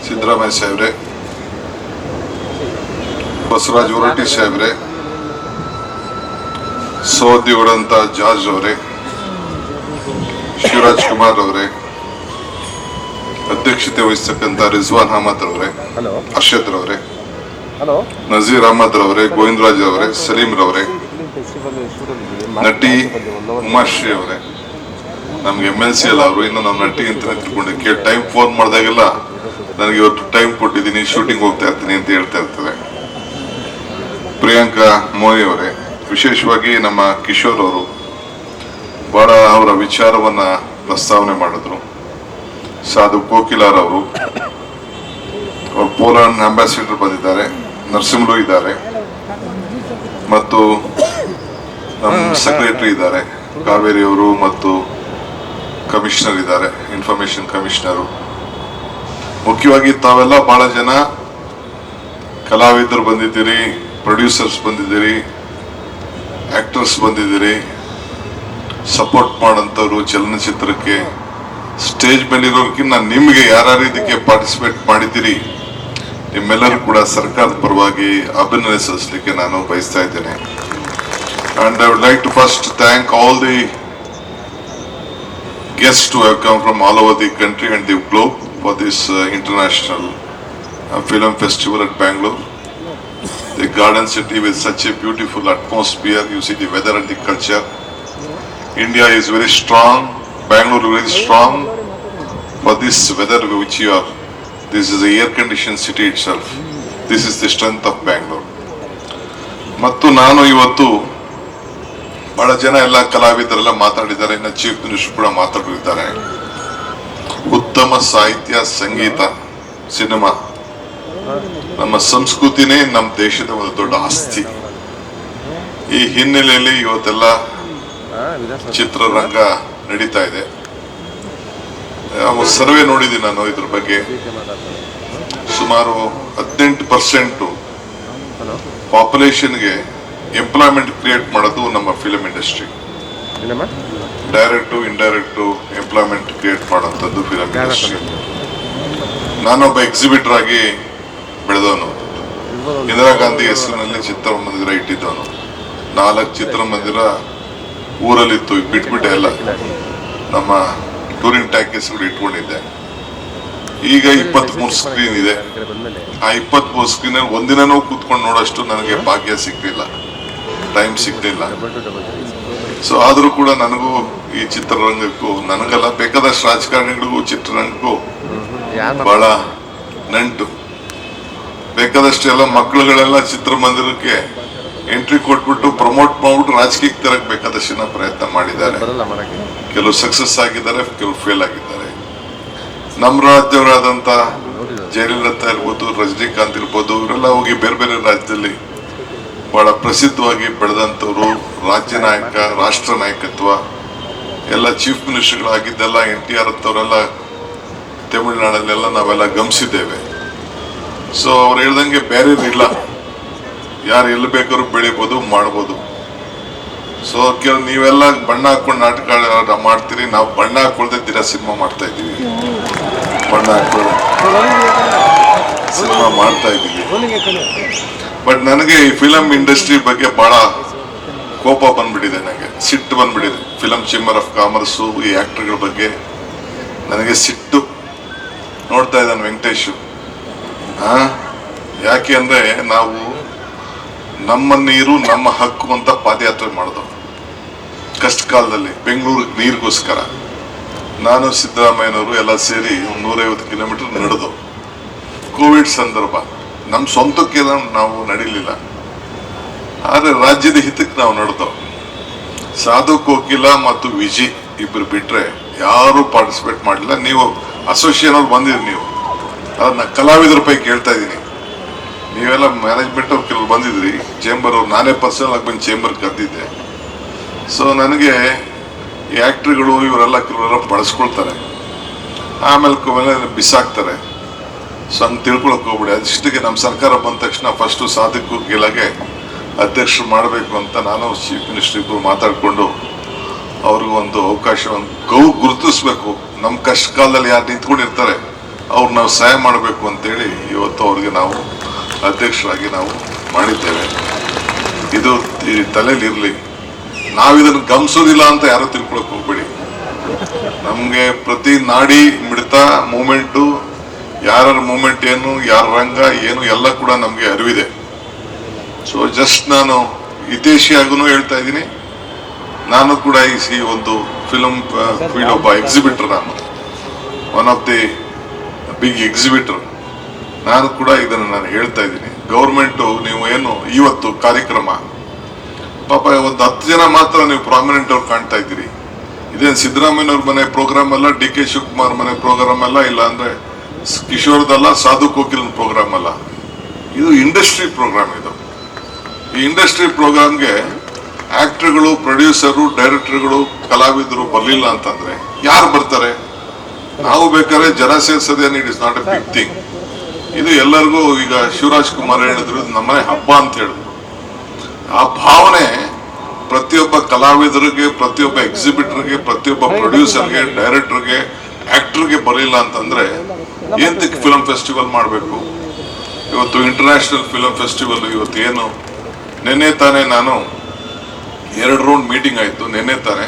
ಸಿದ್ದರಾಮಯ್ಯ ಸಾಹೇಬ್ರೆ, ಬಸವರಾಜ ಹೊರಟ್ಟಿ ಸಾಹೇಬ್ರೆ, ಸೋದಿಗಳಂತ ಜಾರ್ಜ್ ಅವರೇ, ಶಿವರಾಜ್ ಕುಮಾರ್ ಅವರೇ, ಅಧ್ಯಕ್ಷತೆ ವಹಿಸತಕ್ಕಂಥ ರಿಜ್ವಾನ್ ಅಹಮದ್ ಅವರೇ, ಅರ್ಷದ್ ರವರೇ, ನಜೀರ್ ಅಹಮದ್ ರವರೇ, ಗೋವಿಂದರಾಜ್ ಅವರೇ, ಸಲೀಂ ರವರೇ, ನಟಿ ಉಮಾಶ್ರೀ ಅವರೇ, ನಮ್ಗೆ MLC ಅಲ್ಲ ಅವರು, ಇನ್ನು ನಾವು ನಟಿ ಅಂತಾನೆ ತಿಳ್ಕೊಂಡೆ. ಟೈಮ್ ಫೋನ್ ಮಾಡಿದಾಗೆಲ್ಲ ನನಗೆ ಇವತ್ತು ಟೈಮ್ ಕೊಟ್ಟಿದ್ದೀನಿ, ಶೂಟಿಂಗ್ ಹೋಗ್ತಾ ಇರ್ತೀನಿ ಅಂತ ಹೇಳ್ತಾ ಇರ್ತದೆ. ಪ್ರಿಯಾಂಕಾ ಮೋನಿ ಅವರೇ, ವಿಶೇಷವಾಗಿ ನಮ್ಮ ಕಿಶೋರ್ ಅವರು ಬಹಳ ಅವರ ವಿಚಾರವನ್ನ ಪ್ರಸ್ತಾವನೆ ಮಾಡಿದ್ರು. ಸಾಧು ಕೋಕಿಲಾರ್ ಅವರು, ಅವರು ಪೋಲೆಂಡ್ ಅಂಬಾಸಿಡರ್ ಬಂದಿದ್ದಾರೆ, ನರಸಿಂಹರು ಇದ್ದಾರೆ, ಮತ್ತು ನಮ್ಮ ಸೆಕ್ರೆಟರಿ ಇದ್ದಾರೆ ಕಾವೇರಿ ಅವರು, ಮತ್ತು ಕಮಿಷನರ್ ಇದ್ದಾರೆ, ಇನ್ಫಾರ್ಮೇಶನ್ ಕಮಿಷನರು. ಮುಖ್ಯವಾಗಿ ತಾವೆಲ್ಲ ಬಹಳ ಜನ ಕಲಾವಿದರು ಬಂದಿದ್ದೀರಿ, ಪ್ರೊಡ್ಯೂಸರ್ಸ್ ಬಂದಿದ್ದೀರಿ, ಆಕ್ಟರ್ಸ್ ಬಂದಿದ್ದೀರಿ, ಸಪೋರ್ಟ್ ಮಾಡೋಂಥವ್ರು ಚಲನಚಿತ್ರಕ್ಕೆ. ಸ್ಟೇಜ್ ಮೇಲಿರೋದಕ್ಕಿಂತ ನಿಮಗೆ ಯಾರ್ಯಾರು ಇದಕ್ಕೆ ಪಾರ್ಟಿಸಿಪೇಟ್ ಮಾಡಿದ್ದೀರಿ ನಿಮ್ಮೆಲ್ಲರೂ ಕೂಡ ಸರ್ಕಾರದ ಪರವಾಗಿ ಅಭಿನಂದನೆ ಸಲ್ಲಿಸಲಿಕ್ಕೆ ನಾನು ಬಯಸ್ತಾ ಇದ್ದೇನೆ. And I would like to first thank all the guests who have come from all over the country and the globe for this international film festival at Bangalore. The garden city with such a beautiful atmosphere, you see the weather and the culture. India is very strong, Bangalore is very strong for this weather which you are. This is a air conditioned city itself. This is the strength of Bangalore. ಮತ್ತು ನಾನು ಇವತ್ತು ಬಹಳ ಜನ ಎಲ್ಲ ಕಲಾವಿದರೆಲ್ಲ ಮಾತಾಡಿದ್ದಾರೆ, ಇನ್ನು chief minister ಕೂಡ ಮಾತಾಡಿದ್ದಾರೆ. ಉತ್ತಮ ಸಾಹಿತ್ಯ, ಸಂಗೀತ, ಸಿನಿಮಾ, ನಮ್ಮ ಸಂಸ್ಕೃತಿನೇ ನಮ್ಮ ದೇಶದ ಒಂದು ದೊಡ್ಡ ಆಸ್ತಿ. ಈ ಹಿನ್ನೆಲೆಯಲ್ಲಿ ಇವತ್ತೆಲ್ಲ ಚಿತ್ರರಂಗ ನಡೀತಾ ಇದೆ. ಸರ್ವೆ ನೋಡಿದ್ದೀನಿ ನಾನು ಇದ್ರ ಬಗ್ಗೆ. ಸುಮಾರು 18% ಪಾಪ್ಯುಲೇಷನ್ಗೆ ಎಂಪ್ಲಾಯ್ಮೆಂಟ್ ಕ್ರಿಯೇಟ್ ಮಾಡೋದು ನಮ್ಮ film industry. Direct indirect employment create ಮಾಡೋಂಥದ್ದು ಫಿಲ್ಮ್ ಇಂಡಸ್ಟ್ರಿ. ನಾನೊಬ್ಬ ಎಕ್ಸಿಬಿಟರ್ ಆಗಿ ಬೆಳೆದವನು. ಇಂದಿರಾ ಗಾಂಧಿ ಹೆಸರಿನಲ್ಲಿ ಚಿತ್ರಮಂದಿರ ಇಟ್ಟಿದ್ದವನು. 4 ಚಿತ್ರಮಂದಿರ ಊರಲ್ಲಿತ್ತು, ಬಿಟ್ಬಿಟ್ಟೆ ಎಲ್ಲ ನಮ್ಮ ಟೂರಿಂಗ್ ಟ್ಯಾಕೀಸ್ಗಳು ಇಟ್ಕೊಂಡಿದ್ದೆ. ಈಗ 23 ಸ್ಕ್ರೀನ್ ಇದೆ. ಆ 23 ಸ್ಕ್ರೀನ್ ಒಂದಿನನೂ ಕೂತ್ಕೊಂಡು ನೋಡೋಷ್ಟು ನನಗೆ ಭಾಗ್ಯ ಸಿಗ್ಲಿಲ್ಲ, ಟೈಮ್ ಸಿಗ್ಲಿಲ್ಲ. ಸೊ ಆದ್ರೂ ಕೂಡ ನನಗೂ ಈ ಚಿತ್ರರಂಗಕ್ಕೂ, ನನಗಲ್ಲ ಬೇಕಾದಷ್ಟು ರಾಜಕಾರಣಿಗಳಿಗೂ ಚಿತ್ರರಂಗಕ್ಕೂ ಬಹಳ ನಂಟು. ಬೇಕಾದಷ್ಟು ಎಲ್ಲ ಮಕ್ಕಳುಗಳೆಲ್ಲ ಚಿತ್ರಮಂದಿರಕ್ಕೆ ಎಂಟ್ರಿ ಕೊಟ್ಬಿಟ್ಟು ಪ್ರಮೋಟ್ ಮಾಡ್ಬಿಟ್ಟು ರಾಜಕೀಯಕ್ಕೆ ತರಕ್ ಬೇಕಾದಷ್ಟು ಜನ ಪ್ರಯತ್ನ ಮಾಡಿದ್ದಾರೆ. ಕೆಲವು ಸಕ್ಸಸ್ ಆಗಿದ್ದಾರೆ, ಕೆಲವು ಫೇಲ್ ಆಗಿದ್ದಾರೆ. ನಮ್ಮ ರಾಜ್ಯವರಾದಂತ ಜಯಲಲಿತಾ ಇರ್ಬೋದು, ರಜನಿಕಾಂತ್ ಇರ್ಬೋದು, ಇವರೆಲ್ಲ ಹೋಗಿ ಬೇರೆ ಬೇರೆ ರಾಜ್ಯದಲ್ಲಿ ಬಹಳ ಪ್ರಸಿದ್ಧವಾಗಿ ಬೆಳೆದಂಥವ್ರು. ರಾಜ್ಯ ನಾಯಕ, ರಾಷ್ಟ್ರ ನಾಯಕತ್ವ ಎಲ್ಲ ಚೀಫ್ ಮಿನಿಸ್ಟರ್ಗಳಾಗಿದ್ದೆಲ್ಲ NTR ಅಂತವರೆಲ್ಲ ತಮಿಳುನಾಡಲ್ಲೆಲ್ಲ ನಾವೆಲ್ಲ ಗಮನಿಸಿದ್ದೇವೆ. ಸೊ ಅವ್ರು ಹೇಳ್ದಂಗೆ ಬೇರೆ ಇಲ್ಲ, ಯಾರು ಎಲ್ಲಿ ಬೇಕಾದ್ರೂ ಬೆಳಿಬೋದು, ಮಾಡ್ಬೋದು. ಸೊ ನೀವೆಲ್ಲ ಬಣ್ಣ ಹಾಕೊಂಡು ನಾಟಕ ಮಾಡ್ತೀರಿ, ನಾವು ಬಣ್ಣ ಹಾಕೊಳ್ದೆ ದಿನ ಸಿನಿಮಾ ಮಾಡ್ತಾ ಇದ್ದೀವಿ, ಬಣ್ಣ ಹಾಕೊಳ್ಳದೆ ಸಿನಿಮಾ ಮಾಡ್ತಾ ಇದ್ದೀವಿ. ಬಟ್ ನನಗೆ ಈ ಫಿಲಂ ಇಂಡಸ್ಟ್ರಿ ಬಗ್ಗೆ ಬಹಳ ಕೋಪ ಬಂದ್ಬಿಟ್ಟಿದೆ, ನನಗೆ ಸಿಟ್ಟು ಬಂದ್ಬಿಟ್ಟಿದೆ. ಫಿಲಂ ಚೇಂಬರ್ ಆಫ್ ಕಾಮರ್ಸು, ಈ ಆಕ್ಟರ್ಗಳ ಬಗ್ಗೆ ನನಗೆ ಸಿಟ್ಟು. ನೋಡ್ತಾ ಇದ್ದಾನೆ ವೆಂಕಟೇಶ್. ಯಾಕೆ ಅಂದ್ರೆ ನಾವು ನಮ್ಮ ನೀರು ನಮ್ಮ ಹಕ್ಕು ಅಂತ ಪಾದಯಾತ್ರೆ ಮಾಡಿದವು ಕಷ್ಟ ಕಾಲದಲ್ಲಿ ಬೆಂಗಳೂರಿಗೆ ನೀರಿಗೋಸ್ಕರ. ನಾನು ಸಿದ್ದರಾಮಯ್ಯನವರು ಎಲ್ಲ ಸೇರಿ 150 ಕಿಲೋಮೀಟರ್ ನಡೆದು. ಕೋವಿಡ್ ಸಂದರ್ಭ, ನಮ್ಮ ಸ್ವಂತಕ್ಕೆ ನಾವು ನಡೀಲಿಲ್ಲ, ಆದ್ರೆ ರಾಜ್ಯದ ಹಿತಕ್ಕೆ ನಾವು ನಡೆದವು. ಸಾಧು ಕೋಕಿಲ ಮತ್ತು ವಿಜಿ ಇಬ್ರು ಬಿಟ್ರೆ ಯಾರು ಪಾರ್ಟಿಸಿಪೇಟ್ ಮಾಡಲಿಲ್ಲ. ನೀವು ಅಸೋಸಿಯೇಷನ್ ಅವ್ರು ಬಂದಿದ್ರಿ, ನೀವು ಅದನ್ನ ಕಲಾವಿದರ ಪೈಕಿ ಕೇಳ್ತಾ ಇದ್ದೀನಿ. ನೀವೆಲ್ಲ ಮ್ಯಾನೇಜ್ಮೆಂಟ್ ಅವ್ರು ಕೆಲವರು ಬಂದಿದ್ರಿ, ಚೇಂಬರ್ ಅವ್ರು, ನಾನೇ ಪರ್ಸನಲ್ ಆಗಿ ಬಂದು ಚೇಂಬರ್ ಕರೆದಿದ್ದೆ. ಸೊ ನನಗೆ ಈ ಆಕ್ಟ್ರಿಗಳು ಇವರೆಲ್ಲ ಕೆಲವರೆಲ್ಲ ಬಳಸ್ಕೊಳ್ತಾರೆ, ಆಮೇಲೆ ಬಿಸಾಕ್ತಾರೆ. ಸೊ ಹಂಗೆ ತಿಳ್ಕೊಳಕ್ ಹೋಗ್ಬಿಡಿ. ಅದಿಷ್ಟಕ್ಕೆ ನಮ್ಮ ಸರ್ಕಾರ ಬಂದ ತಕ್ಷಣ ಫಸ್ಟು ಸಾಧಕು ಗೆಲಗೆ ಅಧ್ಯಕ್ಷರು ಮಾಡಬೇಕು ಅಂತ ನಾನು ಚೀಫ್ ಮಿನಿಸ್ಟರ್ ಇಬ್ಬರು ಮಾತಾಡಿಕೊಂಡು ಅವ್ರಿಗೂ ಒಂದು ಅವಕಾಶವನ್ನು ಗುರುತಿಸ್ಬೇಕು. ನಮ್ಮ ಕಷ್ಟ ಕಾಲದಲ್ಲಿ ಯಾರು ನಿಂತ್ಕೊಂಡಿರ್ತಾರೆ ಅವ್ರು ನಾವು ಸಹಾಯ ಮಾಡಬೇಕು ಅಂತೇಳಿ ಇವತ್ತು ಅವ್ರಿಗೆ ನಾವು ಅಧ್ಯಕ್ಷರಾಗಿ ನಾವು ಮಾಡಿದ್ದೇವೆ. ಇದು ಈ ತಲೆಯಲ್ಲಿ ಇರಲಿ. ನಾವಿದನ್ನು ಗಮನಿಸೋದಿಲ್ಲ ಅಂತ ಯಾರು ತಿಳ್ಕೊಳಕ್ ಹೋಗ್ಬೇಡಿ. ನಮಗೆ ಪ್ರತಿ ನಾಡಿ ಮಿಡಿತ ಮೂಮೆಂಟು, ಯಾರ ಮೂಮೆಂಟ್ ಏನು, ಯಾರ ರಂಗ ಏನು ಎಲ್ಲ ಕೂಡ ನಮಗೆ ಅರಿವಿದೆ. ಸೊ ಜಸ್ಟ್ ನಾನು ಹಿತೈಷಿಯಾಗೂ ಹೇಳ್ತಾ ಇದ್ದೀನಿ, ನಾನು ಕೂಡ ಈ ಒಂದು ಫಿಲ್ಮ್ ಫೀಲ್ಡ್ ಒಬ್ಬ ಎಕ್ಸಿಬಿಟರ್, ನಾನು one of the big exhibitor. ನಾನು ಕೂಡ ಇದನ್ನು ನಾನು ಹೇಳ್ತಾ ಇದ್ದೀನಿ. ಗೌರ್ಮೆಂಟು ನೀವು ಏನು ಇವತ್ತು ಕಾರ್ಯಕ್ರಮ ಪಾಪ ಒಂದು 10 ಜನ ಮಾತ್ರ ನೀವು ಪ್ರಾಮಿನೆಂಟ್ ಅವ್ರು ಕಾಣ್ತಾ ಇದ್ದೀರಿ. ಇದೇನು ಸಿದ್ದರಾಮಯ್ಯವ್ರ ಮನೆ ಪ್ರೋಗ್ರಾಮ್ ಅಲ್ಲ, ಡಿ ಕೆ ಶಿವಕುಮಾರ್ ಮನೆ ಪ್ರೋಗ್ರಾಮ್ ಅಲ್ಲ, ಇಲ್ಲ ಅಂದ್ರೆ ಕಿಶೋರ್ದಲ್ಲ, ಸಾಧು ಕೋಕಿಲ್ ಪ್ರೋಗ್ರಾಮ್ ಅಲ್ಲ. ಇದು ಇಂಡಸ್ಟ್ರಿ ಪ್ರೋಗ್ರಾಮ್. ಇದು ಈ ಇಂಡಸ್ಟ್ರಿ ಪ್ರೋಗ್ರಾಮ್ಗೆ ಆಕ್ಟರ್ಗಳು, ಪ್ರೊಡ್ಯೂಸರು, ಡೈರೆಕ್ಟರ್ಗಳು, ಕಲಾವಿದರು ಬರಲಿಲ್ಲ ಅಂತಂದ್ರೆ ಯಾರು ಬರ್ತಾರೆ? ನಾವು ಬೇಕಾದ್ರೆ ಜನ ಸೇರ್ಸೋದೇನು, it is not a big thing. ಇದು ಎಲ್ಲರಿಗೂ ಈಗ ಶಿವರಾಜ್ ಕುಮಾರ್ ಹೇಳಿದ್ರು ನಮ್ಮನೆ ಹಬ್ಬ ಅಂತ ಹೇಳಿದ್ರು. ಆ ಭಾವನೆ ಪ್ರತಿಯೊಬ್ಬ ಕಲಾವಿದರಿಗೆ, ಪ್ರತಿಯೊಬ್ಬ ಎಕ್ಸಿಬಿಟರ್ಗೆ, ಪ್ರತಿಯೊಬ್ಬ ಪ್ರೊಡ್ಯೂಸರ್ಗೆ, ಡೈರೆಕ್ಟರ್ಗೆ, ಆಕ್ಟರ್ಗೆ ಬರಲಿಲ್ಲ ಅಂತಂದ್ರೆ ಏಂತಕ್ಕೆ ಫಿಲಂ ಫೆಸ್ಟಿವಲ್ ಮಾಡಬೇಕು? ಇವತ್ತು ಇಂಟರ್ನ್ಯಾಷನಲ್ ಫಿಲಂ ಫೆಸ್ಟಿವಲ್ ಇವತ್ತು ಏನು, ನಿನ್ನೆ ತಾನೇ ನಾನು 2 ರೌಂಡ್ ಮೀಟಿಂಗ್ ಆಯ್ತು. ನಿನ್ನೆ ತಾನೇ